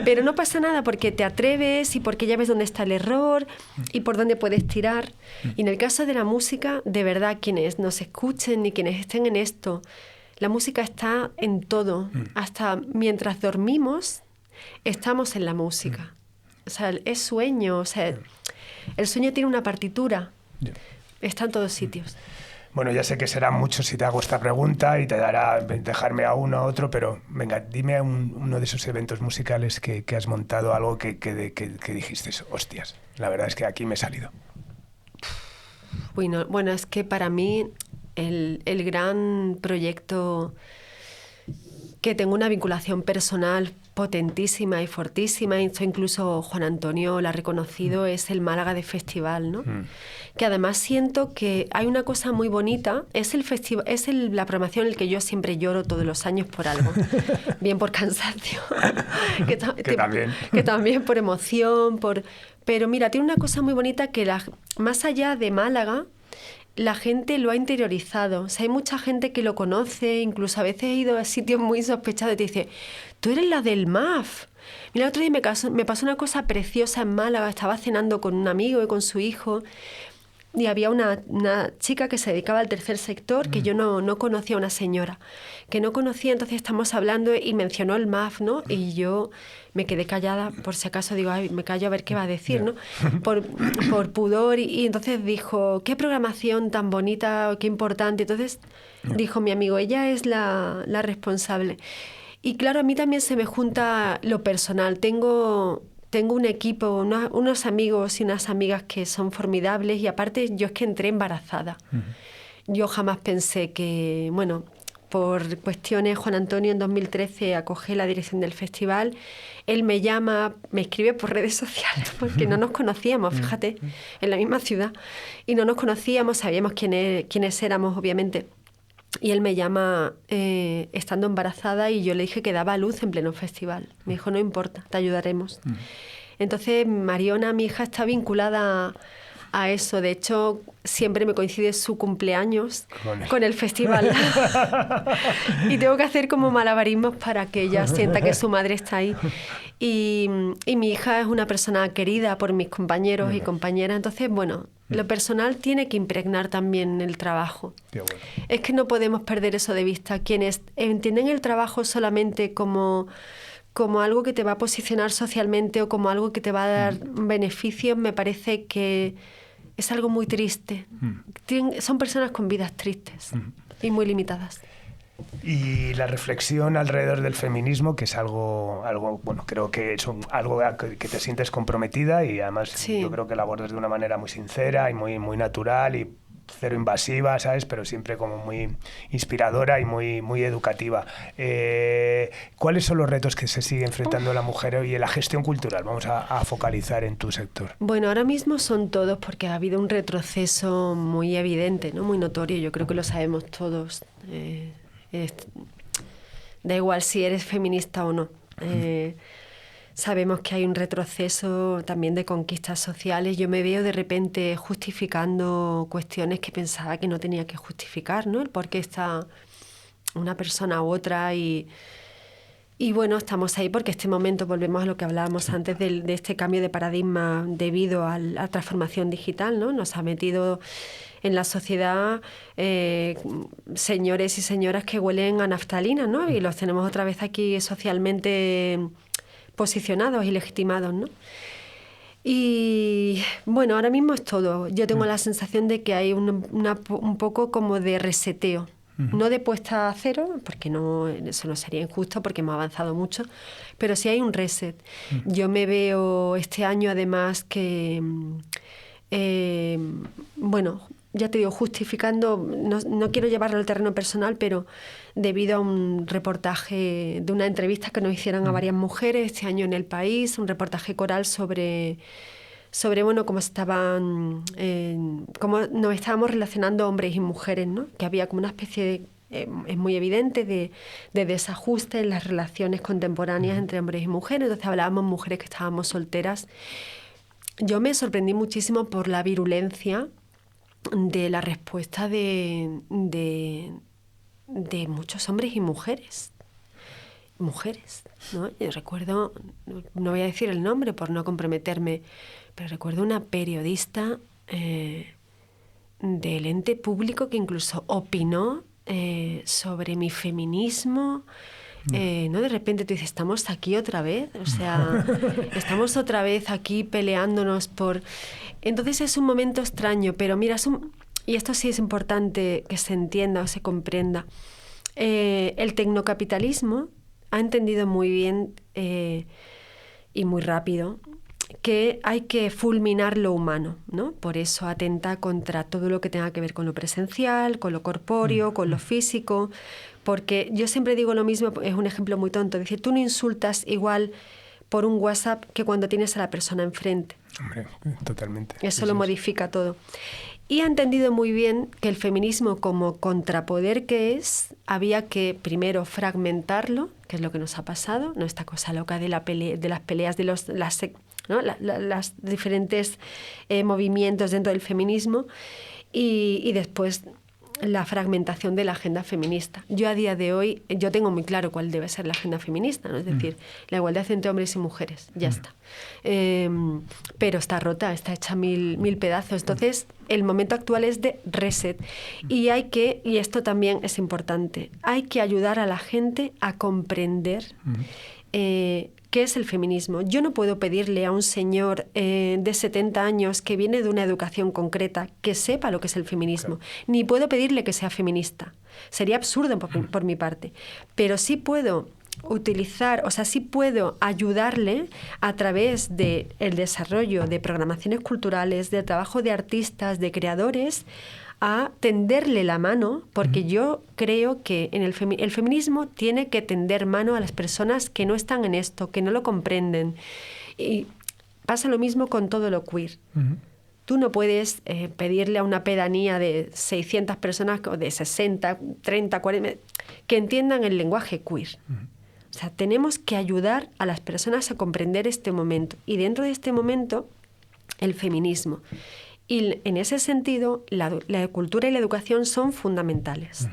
Pero no pasa nada porque te atreves y porque ya ves dónde está el error y por dónde puedes tirar. Y en el caso de la música, de verdad, quienes nos escuchen y quienes estén en esto, la música está en todo. Hasta mientras dormimos, estamos en la música. O sea, es sueño. O sea, el sueño tiene una partitura. Está en todos sitios. Bueno, ya sé que será mucho si te hago esta pregunta y te dará dejarme a uno a otro, pero venga, dime uno de esos eventos musicales que has montado, algo que dijiste, hostias, la verdad es que aquí me he salido. Bueno, es que para mí el gran proyecto que tengo una vinculación personal potentísima y fortísima, y esto incluso Juan Antonio lo ha reconocido, es el Málaga de Festival, ¿no? Que además siento que hay una cosa muy bonita, es el festival, la programación en la que yo siempre lloro todos los años por algo, bien por cansancio, que también por emoción, pero mira, tiene una cosa muy bonita que más allá de Málaga, la gente lo ha interiorizado. O sea, hay mucha gente que lo conoce, incluso a veces he ido a sitios muy sospechados y te dice, tú eres la del MAF. Mira, el otro día me pasó una cosa preciosa en Málaga, estaba cenando con un amigo y con su hijo y había una chica que se dedicaba al tercer sector, que yo no conocía, una señora que no conocía, entonces estamos hablando y mencionó el MAF, ¿no? Y yo me quedé callada, por si acaso digo, ay, me callo a ver qué va a decir, ¿no? Por pudor, y entonces dijo, qué programación tan bonita, qué importante. Entonces dijo mi amigo, ella es la responsable. Y claro, a mí también se me junta lo personal. Tengo un equipo, unos amigos y unas amigas que son formidables, y aparte yo es que entré embarazada. Yo jamás pensé que, bueno, por cuestiones, Juan Antonio en 2013 acoge la dirección del festival. Él me llama, me escribe por redes sociales, porque no nos conocíamos, fíjate, en la misma ciudad. Y no nos conocíamos, sabíamos quiénes éramos, obviamente. Y él me llama estando embarazada, y yo le dije que daba a luz en pleno festival. Me dijo, no importa, te ayudaremos. Entonces, Mariona, mi hija, está vinculada a eso. De hecho, siempre me coincide su cumpleaños con el festival. Y tengo que hacer como malabarismos para que ella sienta que su madre está ahí. Y mi hija es una persona querida por mis compañeros y compañeras. Entonces, bueno, lo personal tiene que impregnar también el trabajo. Qué bueno. Es que no podemos perder eso de vista. Quienes entienden el trabajo solamente como algo que te va a posicionar socialmente o como algo que te va a dar beneficios, me parece que es algo muy triste. Son personas con vidas tristes y muy limitadas. Y la reflexión alrededor del feminismo, que es algo bueno, creo que es algo que te sientes comprometida, y además sí. Yo creo que la abordas de una manera muy sincera y muy natural y cero invasiva, ¿sabes? Pero siempre como muy inspiradora y muy educativa. ¿Cuáles son los retos que se sigue enfrentando la mujer y en la gestión cultural? Vamos a focalizar en tu sector. Bueno, ahora mismo son todos, porque ha habido un retroceso muy evidente, ¿no? Muy notorio. Yo creo que lo sabemos todos. Da igual si eres feminista o no. Sabemos que hay un retroceso también de conquistas sociales. Yo me veo de repente justificando cuestiones que pensaba que no tenía que justificar, ¿no? El por qué está una persona u otra, y bueno, estamos ahí porque este momento, volvemos a lo que hablábamos antes de este cambio de paradigma debido a la transformación digital, ¿no? Nos ha metido en la sociedad señores y señoras que huelen a naftalina, ¿no? Y los tenemos otra vez aquí socialmente posicionados y legitimados, ¿no? Y bueno, ahora mismo es todo. Yo tengo la sensación de que hay un poco como de reseteo. No de puesta a cero, porque eso no sería injusto, porque hemos avanzado mucho, pero sí hay un reset. Yo me veo este año, además, que, bueno, ya te digo, justificando, no quiero llevarlo al terreno personal, pero debido a un reportaje de una entrevista que nos hicieron a varias mujeres este año en El País, un reportaje coral sobre bueno, cómo nos estábamos relacionando hombres y mujeres, ¿no? Que había como una especie de, es muy evidente, de desajuste en las relaciones contemporáneas entre hombres y mujeres. Entonces hablábamos mujeres que estábamos solteras. Yo me sorprendí muchísimo por la virulencia de la respuesta de muchos hombres y mujeres, ¿no? Yo recuerdo, no voy a decir el nombre por no comprometerme, pero recuerdo una periodista del ente público que incluso opinó sobre mi feminismo. ¿No? De repente tú dices, estamos aquí otra vez, o sea, estamos otra vez aquí peleándonos por... Entonces es un momento extraño, pero mira, y esto sí es importante que se entienda o se comprenda. El tecnocapitalismo ha entendido muy bien y muy rápido que hay que fulminar lo humano, ¿no? Por eso atenta contra todo lo que tenga que ver con lo presencial, con lo corpóreo, con lo físico, porque yo siempre digo lo mismo, es un ejemplo muy tonto, es decir, tú no insultas igual por un WhatsApp que cuando tienes a la persona enfrente. Hombre, totalmente. Eso lo modifica todo. Y ha entendido muy bien que el feminismo, como contrapoder que es, había que primero fragmentarlo, que es lo que nos ha pasado, ¿no? Esta cosa loca de las peleas de las diferentes movimientos dentro del feminismo, y después la fragmentación de la agenda feminista. Yo a día de hoy, yo tengo muy claro cuál debe ser la agenda feminista, ¿no? Es decir, la igualdad entre hombres y mujeres, ya está. Pero está rota, está hecha mil pedazos. Entonces, el momento actual es de reset. Y esto también es importante, hay que ayudar a la gente a comprender ¿qué es el feminismo? Yo no puedo pedirle a un señor de 70 años que viene de una educación concreta que sepa lo que es el feminismo, claro. Ni puedo pedirle que sea feminista. Sería absurdo por mi parte. Pero sí puedo sí puedo ayudarle a través del desarrollo de programaciones culturales, del trabajo de artistas, de creadores, a tenderle la mano, porque yo creo que el feminismo tiene que tender mano a las personas que no están en esto, que no lo comprenden. Y pasa lo mismo con todo lo queer. Tú no puedes pedirle a una pedanía de 600 personas, o de 60, 30, 40, que entiendan el lenguaje queer. O sea, tenemos que ayudar a las personas a comprender este momento. Y dentro de este momento, el feminismo. Y en ese sentido, la cultura y la educación son fundamentales.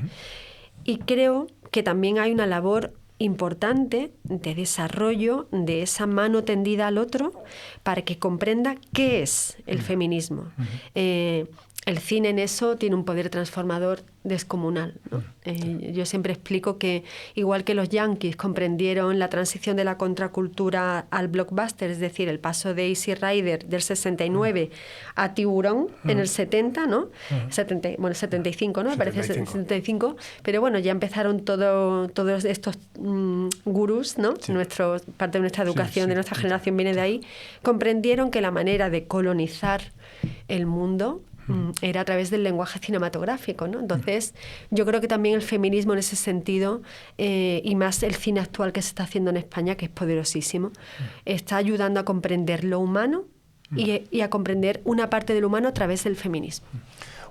Y creo que también hay una labor importante de desarrollo de esa mano tendida al otro para que comprenda qué es el feminismo. El cine en eso tiene un poder transformador descomunal, ¿no? Yo siempre explico que igual que los yanquis comprendieron la transición de la contracultura al blockbuster, es decir, el paso de Easy Rider del 69 a Tiburón en el 70, ¿no? 75, ¿no? Me parece 75, pero bueno, ya empezaron todos estos gurús, ¿no? Sí. Parte de nuestra educación, de nuestra generación viene de ahí, comprendieron que la manera de colonizar el mundo era a través del lenguaje cinematográfico, ¿no? Entonces, yo creo que también el feminismo en ese sentido, y más el cine actual que se está haciendo en España, que es poderosísimo, está ayudando a comprender lo humano y a comprender una parte del humano a través del feminismo.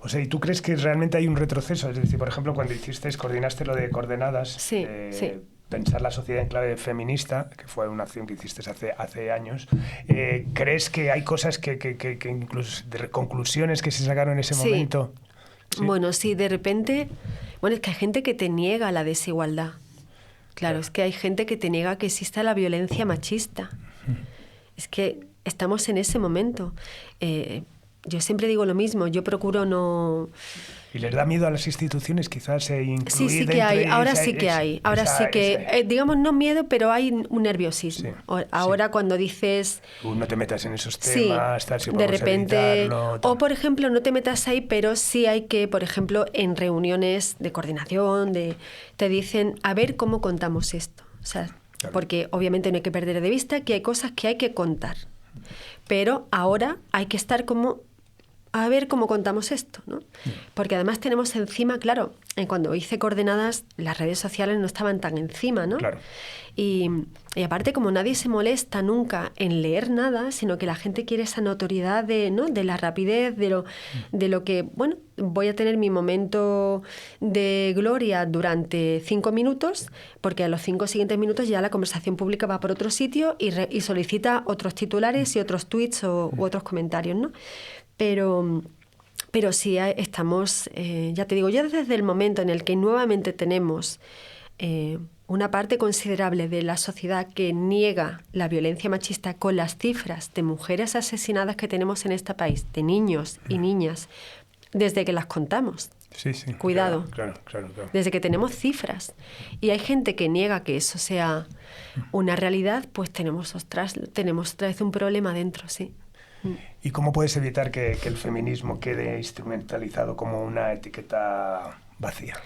O sea, ¿y tú crees que realmente hay un retroceso? Es decir, por ejemplo, cuando coordinaste lo de Coordenadas, sí. Pensar la sociedad en clave feminista, que fue una acción que hiciste hace años, ¿crees que hay cosas que incluso de conclusiones que se sacaron en ese momento? ¿Sí? Bueno, sí, de repente... Bueno, es que hay gente que te niega la desigualdad. Claro, es que hay gente que te niega que exista la violencia machista. Es que estamos en ese momento. Yo siempre digo lo mismo, yo procuro no... ¿Y les da miedo a las instituciones quizás incluir? Sí que hay, ahora sí que hay. Ahora sí que, digamos, no miedo, pero hay un nerviosismo. Sí, ahora cuando dices... no te metas en esos temas, tal, si de repente... evitarlo, tal. O, por ejemplo, no te metas ahí, pero sí hay que, por ejemplo, en reuniones de coordinación, te dicen, a ver cómo contamos esto. O sea, claro. Porque obviamente no hay que perder de vista que hay cosas que hay que contar. Pero ahora hay que estar como... a ver cómo contamos esto, ¿no? Porque además tenemos encima, claro, cuando hice Coordenadas, las redes sociales no estaban tan encima, ¿no? Claro. Y aparte, como nadie se molesta nunca en leer nada, sino que la gente quiere esa notoriedad de la rapidez, de lo que, bueno, voy a tener mi momento de gloria durante 5 minutos, porque a los 5 siguientes minutos ya la conversación pública va por otro sitio y solicita otros titulares y otros tweets u otros comentarios, ¿no? Pero sí estamos, ya te digo, ya desde el momento en el que nuevamente tenemos una parte considerable de la sociedad que niega la violencia machista con las cifras de mujeres asesinadas que tenemos en este país, de niños y niñas, desde que las contamos. Sí. Cuidado. Claro. Desde que tenemos cifras. Y hay gente que niega que eso sea una realidad, pues tenemos otra vez un problema dentro, sí. ¿Y cómo puedes evitar que el feminismo quede instrumentalizado como una etiqueta vacía?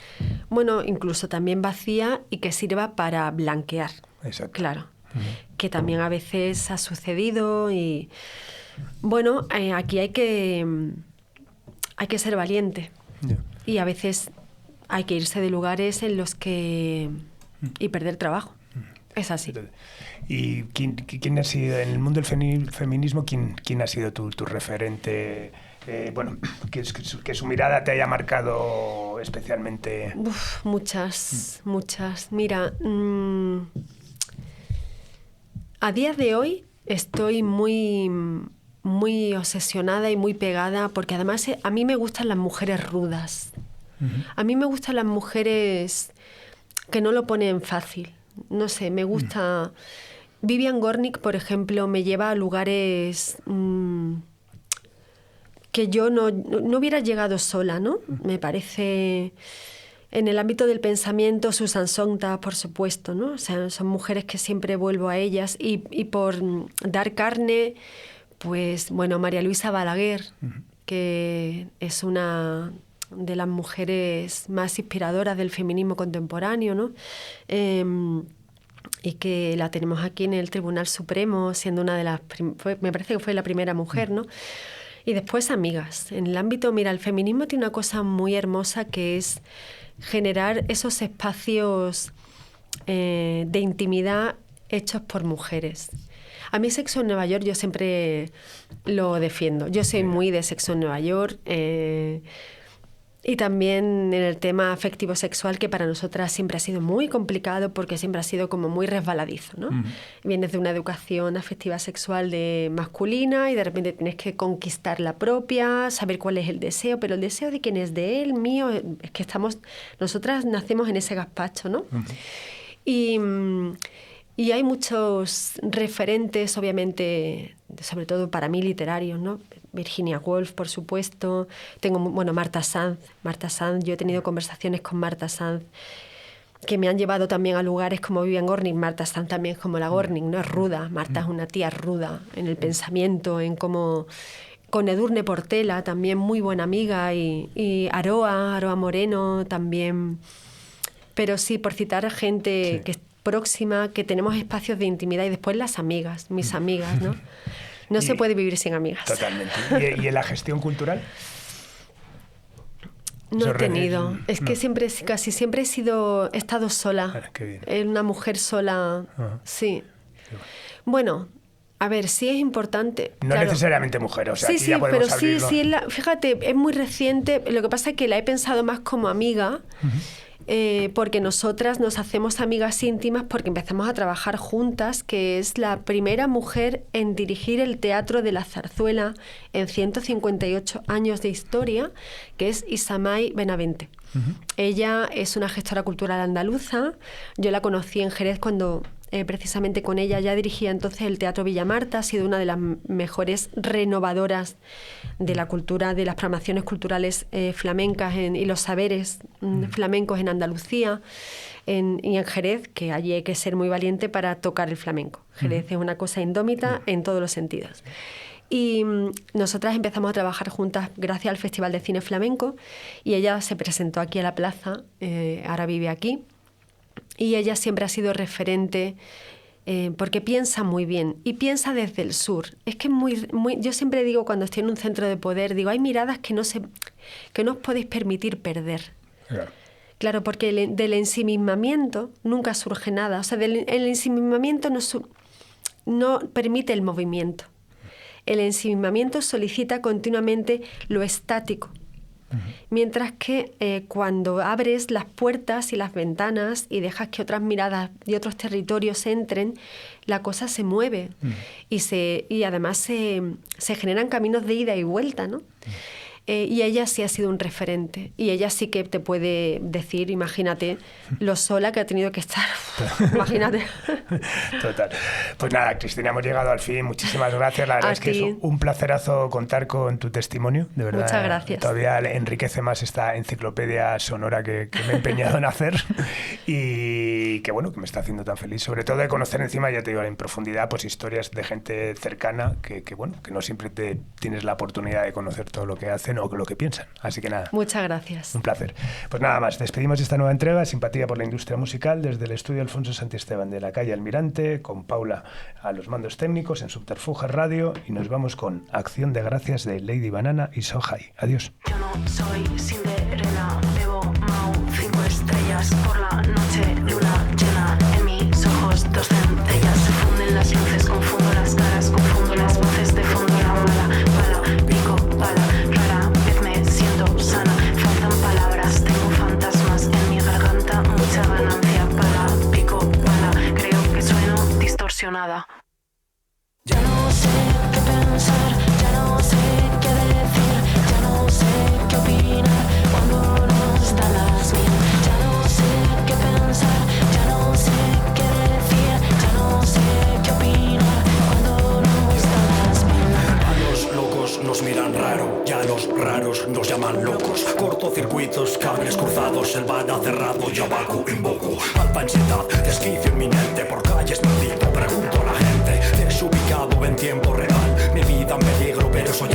Bueno, incluso también vacía y que sirva para blanquear. Exacto. Claro. Que también a veces ha sucedido y... Bueno, aquí hay que ser valiente. Yeah. Y a veces hay que irse de lugares en los que... y perder trabajo. Es así. ¿Y quién ha sido, en el mundo del feminismo, quién ha sido tu referente? Que su mirada te haya marcado especialmente. Muchas. Mira, a día de hoy estoy muy obsesionada y muy pegada, porque además a mí me gustan las mujeres rudas. A mí me gustan las mujeres que no lo ponen fácil. No sé, me gusta... Vivian Gornick, por ejemplo, me lleva a lugares que yo no hubiera llegado sola, ¿no? Me parece... En el ámbito del pensamiento, Susan Sontag, por supuesto, ¿no? O sea, son mujeres que siempre vuelvo a ellas. Y por dar carne, pues, bueno, María Luisa Balaguer, que es una de las mujeres más inspiradoras del feminismo contemporáneo, ¿no? Y que la tenemos aquí en el Tribunal Supremo, siendo una de las... me parece que fue la primera mujer, ¿no? Y después amigas. En el ámbito, mira, el feminismo tiene una cosa muy hermosa que es generar esos espacios de intimidad hechos por mujeres. A mí Sexo en Nueva York yo siempre lo defiendo. Yo soy muy de Sexo en Nueva York y también en el tema afectivo-sexual, que para nosotras siempre ha sido muy complicado porque siempre ha sido como muy resbaladizo, ¿no? Vienes de una educación afectiva-sexual masculina y de repente tienes que conquistar la propia, saber cuál es el deseo, pero el deseo de quién es, de él, mío, es que nosotras nacemos en ese gazpacho, ¿no? Y hay muchos referentes, obviamente, sobre todo para mí literarios, ¿no? Virginia Woolf, por supuesto. Tengo, bueno, Marta Sanz. Yo he tenido conversaciones con Marta Sanz que me han llevado también a lugares como Vivian Gornick. Marta Sanz también es como la Gornick, ¿no? Es ruda. Marta es una tía ruda en el pensamiento, en cómo... Con Edurne Portela, también muy buena amiga, y Aroa Moreno también. Pero sí, por citar a gente que próxima, que tenemos espacios de intimidad, y después las amigas, mis amigas, ¿no? No se puede vivir sin amigas. Totalmente. ¿Y en la gestión cultural? No he tenido. Es que casi siempre he estado sola. Qué bien. Una mujer sola. Sí. Bueno, a ver, sí es importante. No claro. Necesariamente mujer, o sea, sí, aquí ya podemos pero abrirlo. Fíjate, es muy reciente. Lo que pasa es que la he pensado más como amiga. Porque nosotras nos hacemos amigas íntimas porque empezamos a trabajar juntas, que es la primera mujer en dirigir el Teatro de la Zarzuela en 158 años de historia, que es Isamay Benavente. Ella es una gestora cultural andaluza. Yo la conocí en Jerez cuando precisamente con ella ya dirigía entonces el Teatro Villa Marta. Ha sido una de las mejores renovadoras de la cultura, de las programaciones culturales flamencas y los saberes flamencos en Andalucía y en Jerez, que allí hay que ser muy valiente para tocar el flamenco. Jerez es una cosa indómita en todos los sentidos. Y nosotras empezamos a trabajar juntas gracias al Festival de Cine Flamenco, y ella se presentó aquí a la plaza, ahora vive aquí, y ella siempre ha sido referente porque piensa muy bien y piensa desde el sur. Es que yo siempre digo, cuando estoy en un centro de poder, digo, hay miradas que no os podéis permitir perder. Claro, porque del ensimismamiento nunca surge nada. O sea, el ensimismamiento no permite el movimiento. El ensimismamiento solicita continuamente lo estático. Mientras que cuando abres las puertas y las ventanas y dejas que otras miradas y otros territorios entren, la cosa se mueve y además se generan caminos de ida y vuelta, ¿no? Y ella sí ha sido un referente, y ella sí que te puede decir, imagínate lo sola que ha tenido que estar. Imagínate. Total. Pues nada, Cristina, hemos llegado al fin. Muchísimas gracias. La verdad es que es un placerazo contar con tu testimonio, de verdad. Muchas gracias. Todavía enriquece más esta enciclopedia sonora que me he empeñado en hacer, y que bueno, que me está haciendo tan feliz, sobre todo de conocer encima, ya te digo, en profundidad, pues historias de gente cercana que bueno, que no siempre tienes la oportunidad de conocer todo lo que hacen o lo que piensan. Así que nada. Muchas gracias. Un placer. Pues nada más, despedimos esta nueva entrega, Simpatía por la Industria Musical, desde el estudio Alfonso Santisteban de la calle Almirante, con Paula a los mandos técnicos en Subterfuge Radio, y nos vamos con Acción de Gracias de Lady Banana y Sohai. Adiós. Yo no soy Cinderella, bebo Mau 5 estrellas por la noche, luna llena en mis ojos, 2 centellas, se funden las luces, confundo las caras, confundo las voces de fondo, la bala, pico, bala, rara vez me siento sana, faltan palabras, tengo fantasmas en mi garganta, mucha ganancia, bala, pico, bala, creo que sueno distorsionada. Ya no sé qué pensar, ya no sé qué decir, ya no sé qué opinar cuando nos raros, nos llaman locos. Cortocircuitos, cables cruzados, el vana cerrado, yo vago, invoco. Alta ansiedad, desquicio inminente, por calles perdido, pregunto a la gente. Desubicado en tiempo real, mi vida en peligro, pero soy